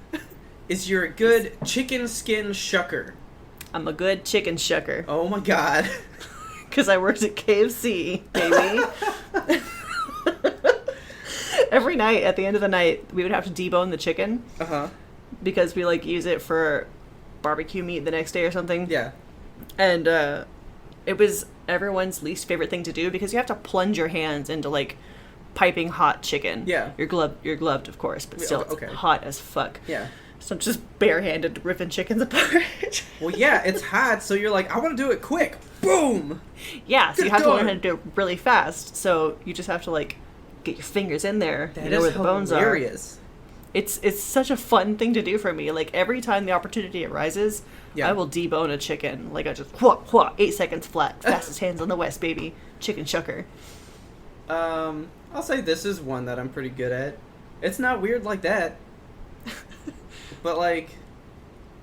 is you're a good chicken skin shucker. I'm a good chicken shucker. Oh my god. Because I worked at KFC, baby. Every night, at the end of the night, we would have to debone the chicken. Uh-huh. Because we, like, use it for barbecue meat the next day or something. Yeah. And it was everyone's least favorite thing to do because you have to plunge your hands into, like, piping hot chicken. Yeah. You're gloved, of course, but still okay. It's hot as fuck. Yeah. So I'm just barehanded ripping chickens apart. Well, yeah, it's hot, so you're like, I want to do it quick. Boom! Yeah, so you have to learn how to do it really fast. So you just have to, like, get your fingers in there. That you know where the bones are. Hilarious. It's such a fun thing to do for me. Like, every time the opportunity arises, yeah. I will debone a chicken. Like, I just, wha, 8 seconds flat. Fastest hands on the West, baby. Chicken shucker. I'll say this is one that I'm pretty good at. It's not weird like that. But, like,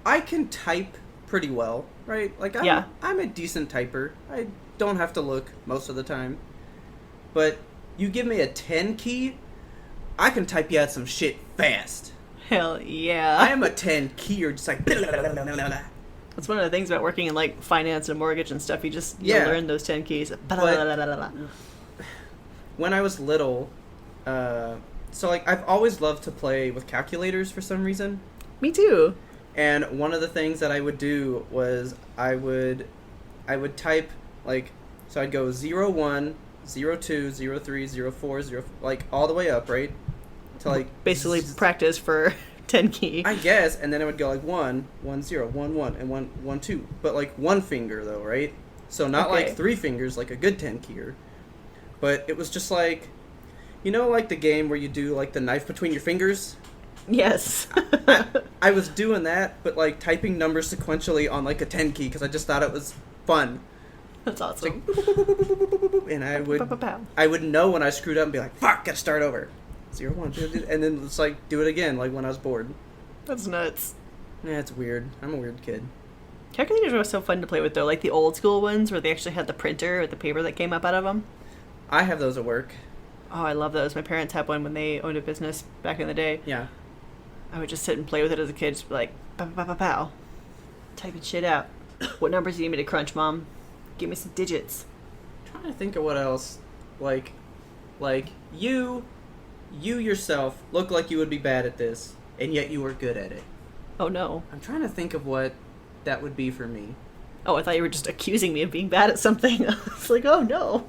I can type pretty well, right? Like, I'm a decent typer. I don't have to look most of the time. But you give me a 10 key, I can type you out some shit fast. Hell yeah. I am a 10 keyer, just like... That's one of the things about working in like finance and mortgage and stuff. You learn those 10 keys. When I was little, so like I've always loved to play with calculators for some reason. Me too. And one of the things that I would do was I would type like, so I'd go 0, 1, 0, 2, 0, 3, 0, 4, 0, like all the way up, right? To like basically practice for 10 key. I guess, and then it would go like 1, 1, 0, 1, 1, and 1, 1, 2. But like one finger though, right? So not like 3 fingers like a good 10 keyer. But it was just like, you know, like the game where you do like the knife between your fingers? Yes. I was doing that, but like typing numbers sequentially on like a 10 key because I just thought it was fun. That's awesome. Like, and I would know when I screwed up and be like, fuck, gotta start over. 0, 1, 2, and then it's like do it again, like when I was bored. That's nuts. Yeah, it's weird. I'm a weird kid. Calculators were so fun to play with though, like the old school ones where they actually had the printer or the paper that came up out of them. I have those at work. Oh, I love those. My parents had one when they owned a business back in the day. Yeah. I would just sit and play with it as a kid, just be like, pow, pow, pow, pow, typing shit out. What numbers do you need me to crunch, Mom? Give me some digits. I'm trying to think of what else. Like you yourself look like you would be bad at this, and yet you were good at it. Oh, no. I'm trying to think of what that would be for me. Oh, I thought you were just accusing me of being bad at something. I was like, oh, no.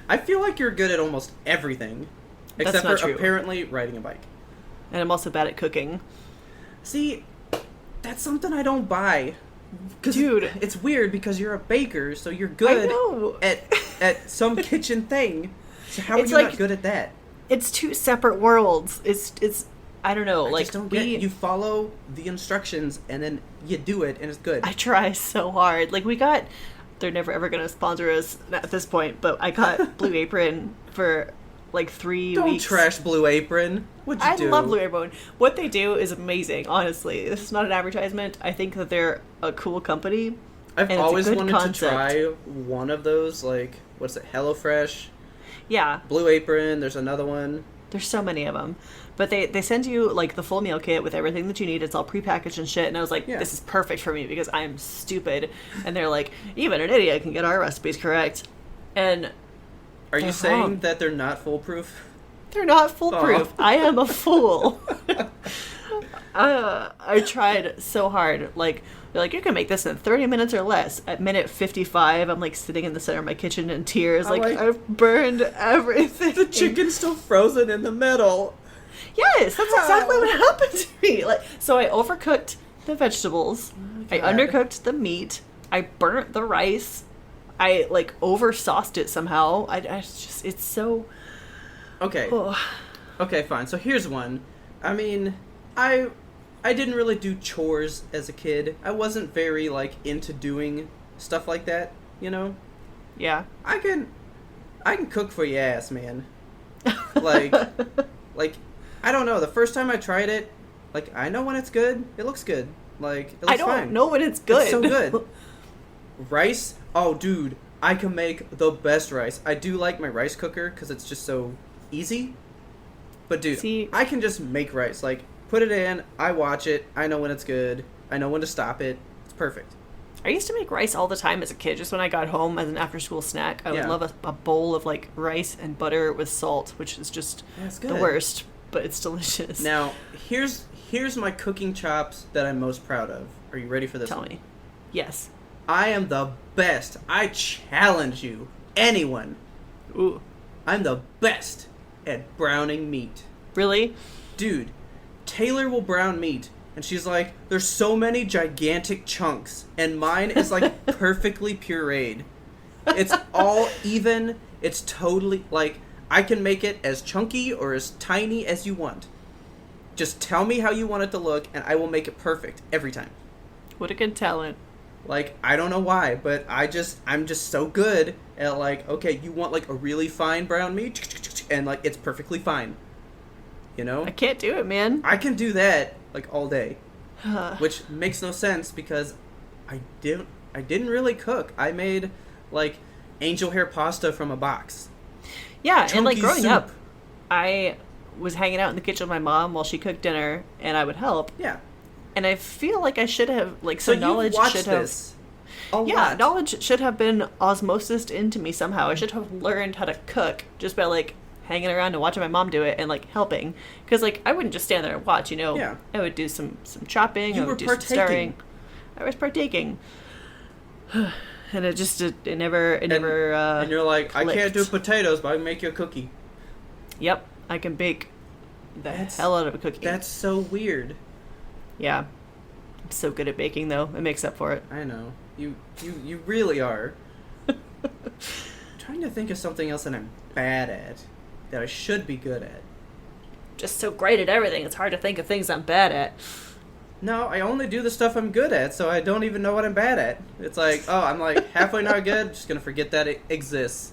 I feel like you're good at almost everything. That's Except not for true. Apparently riding a bike. And I'm also bad at cooking. See, that's something I don't buy. Dude. It's weird because you're a baker, so you're good at some kitchen thing. So how are you not good at that? It's two separate worlds. It's I don't know. I just don't get it. You follow the instructions and then you do it and it's good. I try so hard. Like they're never ever going to sponsor us at this point, but I got Blue Apron for like 3 weeks. Don't trash Blue Apron. What'd you do? I love Blue Apron. What they do is amazing, honestly. This is not an advertisement. I think that they're a cool company. I've always wanted to try one of those, like, what's it, HelloFresh? Yeah. Blue Apron, there's another one. There's so many of them. But they send you, like, the full meal kit with everything that you need. It's all prepackaged and shit. And I was like, This is perfect for me because I'm stupid. And they're like, even an idiot can get our recipes correct. And are you saying that they're not foolproof? They're not foolproof. Oh. I am a fool. I tried so hard. Like, they're like, you can make this in 30 minutes or less. At minute 55, I'm like sitting in the center of my kitchen in tears. Like I've burned everything. The chicken's still frozen in the middle. Yes, that's exactly what happened to me. Like, so I overcooked the vegetables. I undercooked the meat. I burnt the rice. I like over sauced it somehow. It's so. Okay. Okay, fine. So here's one. I mean, I didn't really do chores as a kid. I wasn't very like into doing stuff like that, you know? Yeah. I can cook for your ass, man. Like I don't know, the first time I tried it, like I know when it's good. It looks good. Like it looks fine. I don't know when it's good. It's so good. Rice? Oh, dude, I can make the best rice. I do like my rice cooker because it's just so easy. But dude, I can just make rice. Like, put it in, I watch it, I know when it's good, I know when to stop it. It's perfect. I used to make rice all the time as a kid. Just when I got home as an after-school snack, I would love a bowl of, like, rice and butter with salt, which is just the worst, but it's delicious. Now, here's my cooking chops that I'm most proud of. Are you ready for this Tell me. Yes. I am the best. I challenge you. Anyone. Ooh. I'm the best at browning meat. Really? Dude, Taylor will brown meat, and she's like, there's so many gigantic chunks, and mine is like perfectly pureed. It's all even. It's totally, like, I can make it as chunky or as tiny as you want. Just tell me how you want it to look, and I will make it perfect every time. What a good talent. Like, I don't know why, but I'm just so good at, like, okay, you want, like, a really fine brown meat, and, like, it's perfectly fine. You know? I can't do it, man. I can do that, like, all day. Which makes no sense, because I didn't really cook. I made, like, angel hair pasta from a box. Yeah, and, like, growing up, I was hanging out in the kitchen with my mom while she cooked dinner, and I would help. Yeah. And I feel like I should have, like, So some knowledge you watched should have... this a Yeah, lot. knowledge should have been osmosis into me somehow. I should have learned how to cook just by, like, hanging around and watching my mom do it and, like, helping. Because, like, I wouldn't just stand there and watch, you know? Yeah. I would do some chopping. You I were would do some partaking. stirring. I was partaking. And it just, it never, And you're like, I can't do clicked. potatoes, but I can make you a cookie. Yep, I can bake the hell out of a cookie. That's so weird. Yeah. I'm so good at baking, though. It makes up for it. I know. You really are. Trying to think of something else that I'm bad at that I should be good at. Just so great at everything. It's hard to think of things I'm bad at. No, I only do the stuff I'm good at, so I don't even know what I'm bad at. It's like, oh, I'm like halfway not good, just gonna forget that it exists.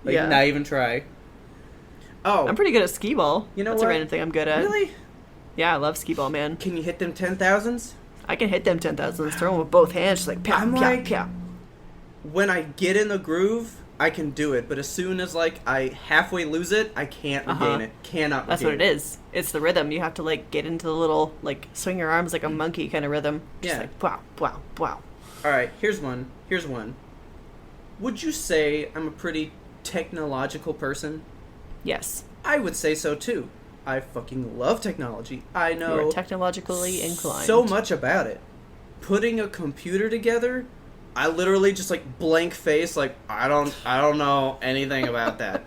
Like, Yeah. not even try. Oh, I'm pretty good at skee-ball. You know That's what? a random thing I'm good at. really? Yeah, I love skee-ball, man. Can you hit them 10,000s? I can hit them 10,000s, throw them with both hands, just like pow, I'm pow, like- pow. When I get in the groove, I can do it, but as soon as like I halfway lose it, I can't regain it. Cannot. That's regain what it is. It's the rhythm. You have to, like, get into the little, like, swing your arms like a monkey kind of rhythm. Just Yeah. like, wow, wow, wow. All right, here's one. Would you say I'm a pretty technological person? Yes. I would say so too. I fucking love technology. I You know are technologically inclined. so much about it. Putting a computer together, I literally just like blank face, like I don't know anything about that.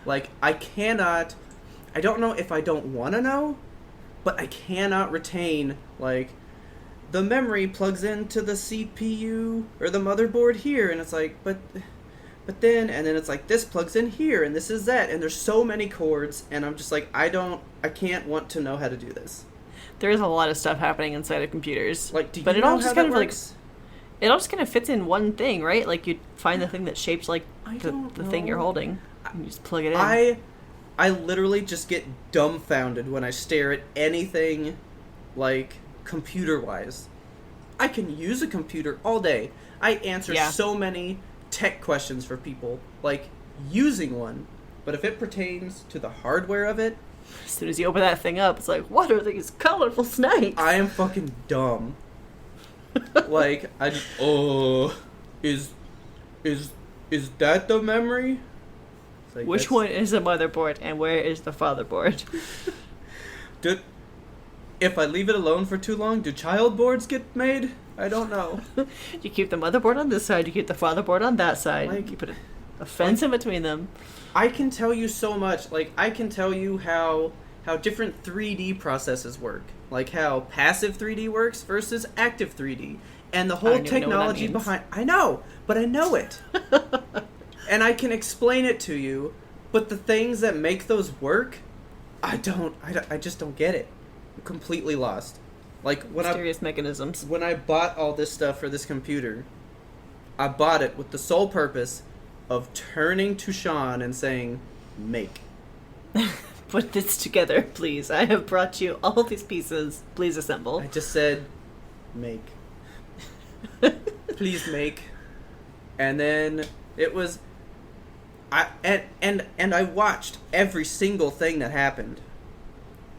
Like I don't know if I don't want to know, but I cannot retain like the memory plugs into the CPU or the motherboard here, and it's like but then and then it's like this plugs in here and this is that, and there's so many cords, and I'm just like I can't want to know how to do this. There is a lot of stuff happening inside of computers. Like, do you but it know all how just that kind of works? it all just kind of fits in one thing, right? Like you find the thing that shapes like I the don't thing you're know. holding. And you just plug it in. I literally just get dumbfounded when I stare at anything like computer wise. I can use a computer all day. I answer Yeah. so many tech questions for people, like using one. But if it pertains to the hardware of it, As soon as you open that thing up, it's like, what are these colorful snakes? I am fucking dumb. Like I just is that the memory? It's like, Which that's- one is the motherboard and where is the fatherboard? If I leave it alone for too long, do child boards get made? I don't know. You keep the motherboard on this side, you keep the fatherboard on that side. Like- You put a fence in between them. I can tell you so much. Like, I can tell you how different 3D processes work. Like, how passive 3D works versus active 3D. And the I whole don't even know what that technology means. behind... I know, but I know it. And I can explain it to you, but the things that make those work, I just don't get it. I'm completely lost. Like, Mysterious mechanisms. when I bought all this stuff for this computer, I bought it with the sole purpose of turning to Sean and saying, make. Put this together, please. I have brought you all these pieces. Please assemble. I just said, make. Please make. And then it was... And I watched every single thing that happened.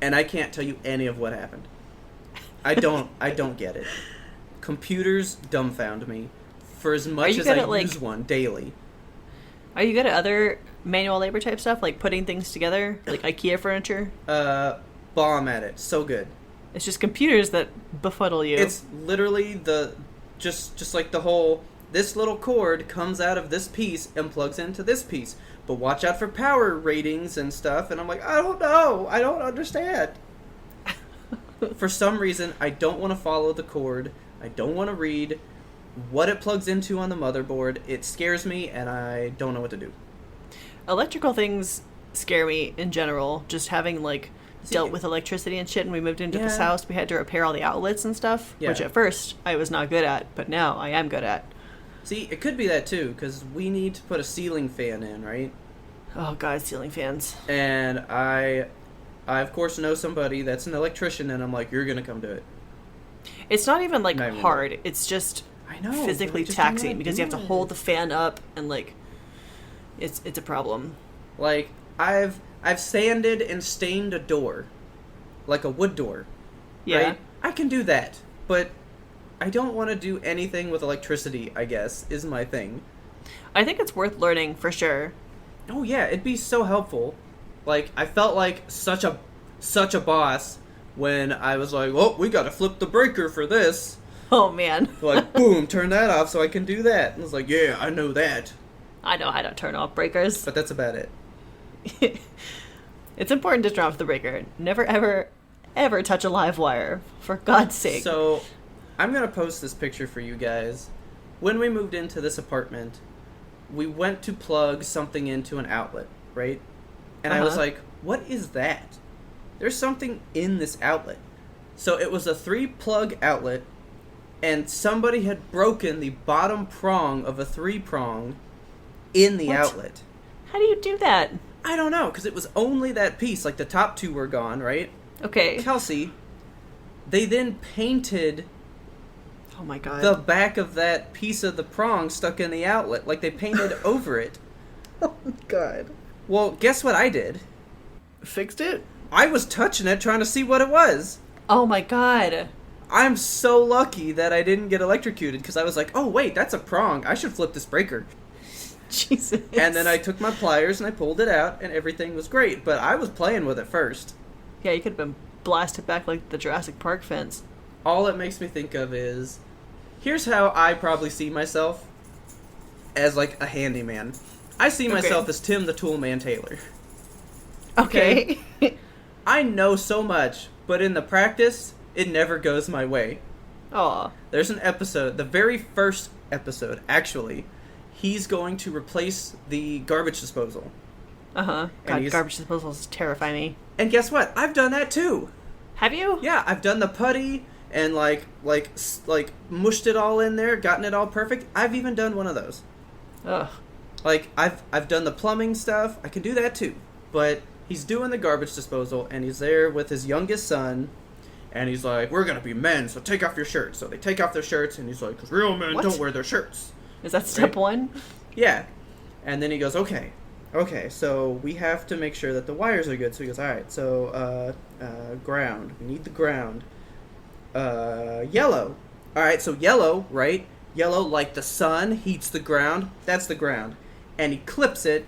And I can't tell you any of what happened. I don't get it. Computers dumbfound me for as much you as good I at, like- use one daily. Are you good at other manual labor type stuff, like putting things together, like IKEA furniture? Bomb at it. So good. It's just computers that befuddle you. It's literally just like the whole, this little cord comes out of this piece and plugs into this piece. But watch out for power ratings and stuff. And I'm like, I don't know. I don't understand. For some reason, I don't want to follow the cord. I don't want to read what it plugs into on the motherboard. It scares me, and I don't know what to do. Electrical things scare me in general. Just having, like, dealt with electricity and shit, and we moved into this Yeah. house, we had to repair all the outlets and stuff, which Yeah. at first I was not good at, but now I am good at. See, it could be that too, because we need to put a ceiling fan in, right? Oh god, ceiling fans. And I of course know somebody that's an electrician, and I'm like, you're gonna come do it. It's not even, like, Not even hard. It's just I know. physically but I just don't know how taxing to because you have do to it. hold the fan up and, like, it's a problem. Like I've sanded and stained a door, like a wood door, Yeah. right? I can do that, but I don't want to do anything with electricity, I guess, is my thing. I think it's worth learning for sure. Oh yeah, it'd be so helpful. Like, I felt like such a boss when I was like, oh, we gotta flip the breaker for this. Oh, man. Like, boom, turn that off so I can do that. And I was like, yeah, I know that. I know how to turn off breakers. But that's about it. It's important to turn off the breaker. Never, ever, ever touch a live wire. For God's sake. So, I'm gonna post this picture for you guys. When we moved into this apartment, we went to plug something into an outlet, right? And I was like, what is that? There's something in this outlet. So it was a 3-plug outlet, and somebody had broken the bottom prong of a 3-prong in the outlet. How do you do that? I don't know, because it was only that piece. Like, the top 2 were gone, right? Okay. Kelsey, they then painted Oh my god. the back of that piece of the prong stuck in the outlet. Like, they painted over it. Oh my god. Well, guess what I did? Fixed it? I was touching it, trying to see what it was. Oh my god. I'm so lucky that I didn't get electrocuted, because I was like, oh wait, that's a prong. I should flip this breaker. Jesus. And then I took my pliers and I pulled it out, and everything was great. But I was playing with it first. Yeah, you could have been blasted back like the Jurassic Park fence. All it makes me think of is, here's how I probably see myself as, like, a handyman. I see myself as Tim the Toolman Taylor. Okay. I know so much, but in the practice, it never goes my way. Aw. There's an episode, the very first episode, actually, he's going to replace the garbage disposal. Uh-huh. And God, garbage disposals terrify me. And guess what? I've done that too. Have you? Yeah, I've done the putty and like mushed it all in there, gotten it all perfect. I've even done one of those. Ugh. Like, I've done the plumbing stuff. I can do that too. But he's doing the garbage disposal, and he's there with his youngest son, and he's like, we're gonna be men, so take off your shirts. So they take off their shirts, and he's like, because real men don't wear their shirts. Is that step one? Yeah. And then he goes, okay, so we have to make sure that the wires are good. So he goes, all right, so ground. We need the ground. Yellow. All right, so yellow, right? Yellow, like the sun heats the ground. That's the ground. And he clips it,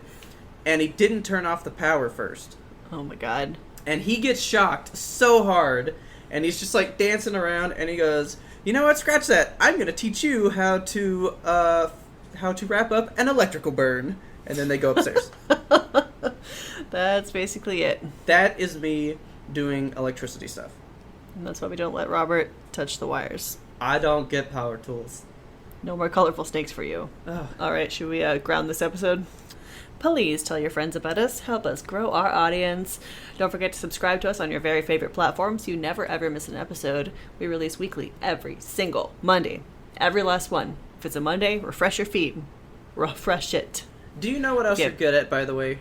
and he didn't turn off the power first. Oh my god. And he gets shocked so hard, and he's just like dancing around, and he goes, you know what, scratch that. I'm going to teach you how to wrap up an electrical burn. And then they go upstairs. That's basically it. That is me doing electricity stuff. And that's why we don't let Robert touch the wires. I don't get power tools. No more colorful snakes for you. Ugh. All right, should we ground this episode? Please tell your friends about us. Help us grow our audience. Don't forget to subscribe to us on your very favorite platform so you never ever miss an episode. We release weekly every single Monday. Every last one. If it's a Monday, refresh your feed. Refresh it. Do you know what else you're good at, by the way?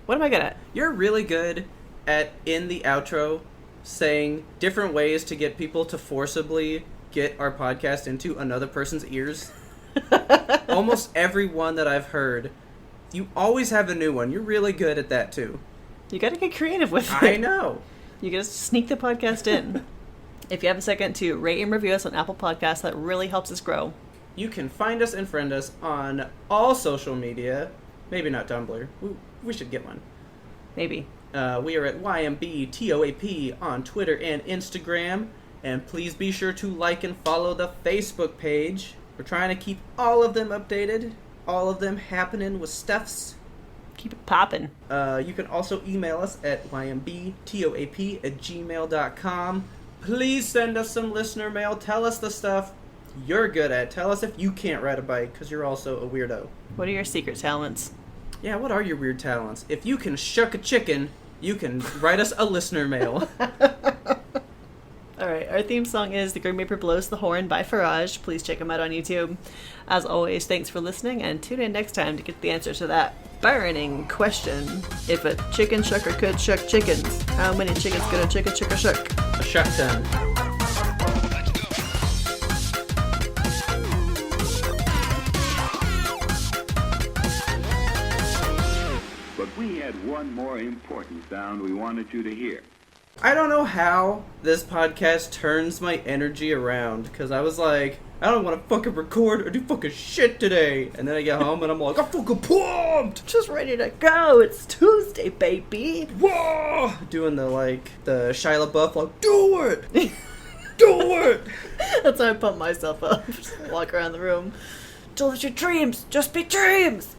What am I good at? You're really good at, in the outro, saying different ways to get people to forcibly get our podcast into another person's ears. Almost every one that I've heard, you always have a new one. You're really good at that, too. You gotta get creative with it. I know. You gotta sneak the podcast in. If you have a second to rate and review us on Apple Podcasts, that really helps us grow. You can find us and friend us on all social media. Maybe not Tumblr. We should get one. Maybe. We are at YMBToAP on Twitter and Instagram. And please be sure to like and follow the Facebook page. We're trying to keep all of them updated. All of them happening with stuffs. Keep it poppin'. You can also email us at ymbtoap@gmail.com. Please send us some listener mail. Tell us the stuff you're good at. Tell us if you can't ride a bike, because you're also a weirdo. What are your secret talents? Yeah, what are your weird talents? If you can shuck a chicken, you can write us a listener mail. Alright, our theme song is The Grim Reaper Blows the Horn by Farage. Please check him out on YouTube. As always, thanks for listening, and tune in next time to get the answer to that burning question. If a chicken shucker could shuck chickens, how many chickens could a chicken shucker shuck? A shuck ton. But we had one more important sound we wanted you to hear. I don't know how this podcast turns my energy around, because I was like, I don't want to fucking record or do fucking shit today. And then I get home and I'm like, I'm fucking pumped! Just ready to go. It's Tuesday, baby. Whoa! Doing the Shia LaBeouf, like, do it! Do it! That's how I pump myself up. Just walk around the room. Don't let your dreams just be dreams.